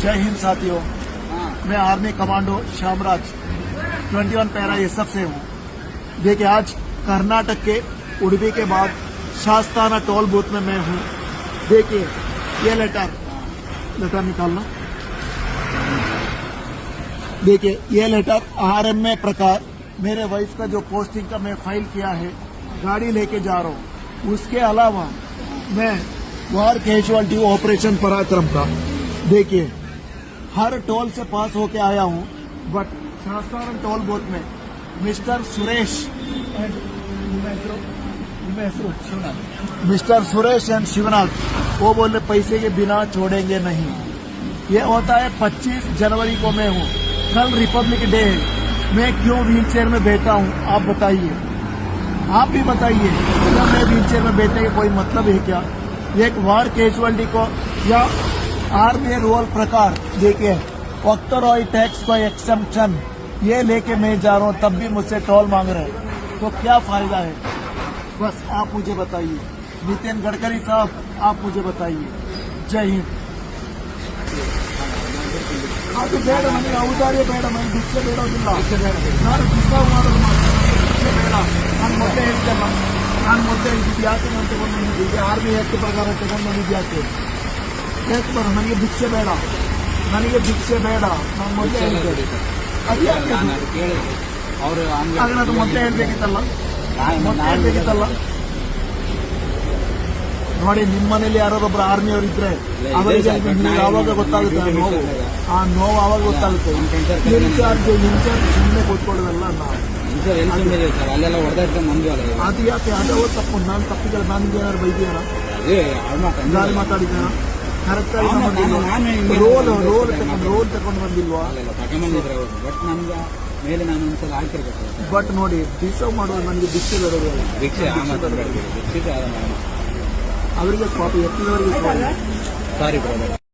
जय हिंद साथियों, मैं army commando Shyamraj 21 para SF से हूँ। देखिए, आज कर्नाटक के उडुपी के बाद शास्ताना टोल बूथ में मैं हूँ। देखिए, ये लेटर निकालना। देखिए, ये लेटर आरएमए प्रकार मेरे वाइफ का जो पोस्टिंग का मैं फाइल किया है, गाड़ी लेके जा रहा हूँ। उसके अलावा मैं वार कैजुअलिटी ऑपरेशन पराक्रम का देखिए हर टोल से पास होके आया हूँ, बट शास्ताना टोल बूथ में मिस्टर सुरेश एंड शिवनाथ वो बोले पैसे के बिना छोड़ेंगे नहीं। ये होता है 25 जनवरी को मैं हूँ, कल रिपब्लिक डे है। मैं क्यों व्हील चेयर में बैठा हूँ, आप बताइए, आप भी बताइए। क्या मैं व्हील चेयर में बैठने का कोई मतलब है क्या? एक वार कैजुअलिटी को या आर्मी रूल प्रकार देखिए ऑक्टोरॉय टैक्स को एक्सेम्पशन ये लेके मैं जा रहा हूँ, तब भी मुझसे टोल मांग रहे हैं, तो क्या फायदा है? बस आप मुझे बताइए। नितिन गडकरी साहब, आप मुझे बताइए। जय हिंद। ಅದು ಬೇಡ, ನನಗೆ ಔದಾರ್ಯ ಬೇಡ, ನನಗೆ ಭಿಕ್ಷೆ ಬೇಡೋದಿಲ್ಲ, ನಾನು ಭಿಕ್ಷೆ ಮಾಡೋದು ಭಿಕ್ಷೆ ಬೇಡ. ನಾನು ಮೊದಲೇ ಹೇಳ್ತೇನೆ, ನಾನು ಮೊದಲೇ ಇದು ಯಾಕೆ ನಾನು ತಗೊಂಡು ಬಂದಿದ್ದೆ, ಆರ್ಮಿ ಆಕ್ಟ್ ಪ್ರಕಾರ ತಗೊಂಡು ಬಂದಿದ್ದು ಯಾಕೆ ಬೇಡ, ನನಗೆ ಭಿಕ್ಷೆ ಬೇಡ, ನನಗೆ ಭಿಕ್ಷೆ ಬೇಡ, ನಾನು ಮೊದಲೇ ಹೇಳ್ತೇನೆ. ಅದು ಯಾಕೆ ಅದು ಮೊದಲೇ ಹೇಳ್ಬೇಕಿತ್ತಲ್ಲ, ಮೊದಲೇ ಹೇಳ್ಬೇಕಿತ್ತಲ್ಲ. ನೋಡಿ, ನಿಮ್ಮ ಮನೇಲಿ ಯಾರೊಬ್ಬರು ಆರ್ಮಿಯವರು ಇದ್ರೆ ಅವರಿಗೆ ಆವಾಗ ಗೊತ್ತಾಗುತ್ತೆ ಆ ನೋವು ಆವಾಗ ಗೊತ್ತಾಗುತ್ತೆ. ಇನ್ಚಾರ್ಜ್ ಸುಮ್ಮನೆ ಕೂತ್ಕೊಳ್ಳೋದಲ್ಲ. ಅದು ಯಾಕೆ ಅದು ತಪ್ಪು? ನಾನು ತಪ್ಪಿದ್ರೆ ನನಗೆ ಏನಾದ್ರು ಬೈದಿಯಾರ, ಗಾಳಿ ಮಾತಾಡಿದ್ದಾರ? ಕರೆಕ್ಟಾಗಿ ರೋಲ್ ತಗೊಂಡು ಬಂದಿಲ್ವಾ? ಬಟ್ ನೋಡಿ, ಡಿಸರ್ವ್ ಮಾಡೋದು ನನಗೆ ಭಿಕ್ಷೆ ಬೇಡೋದು, ಅವರಿಗೆ ಪಾಪ ಎತ್ತಿದವರಿಗೆ ಸಾರಿ.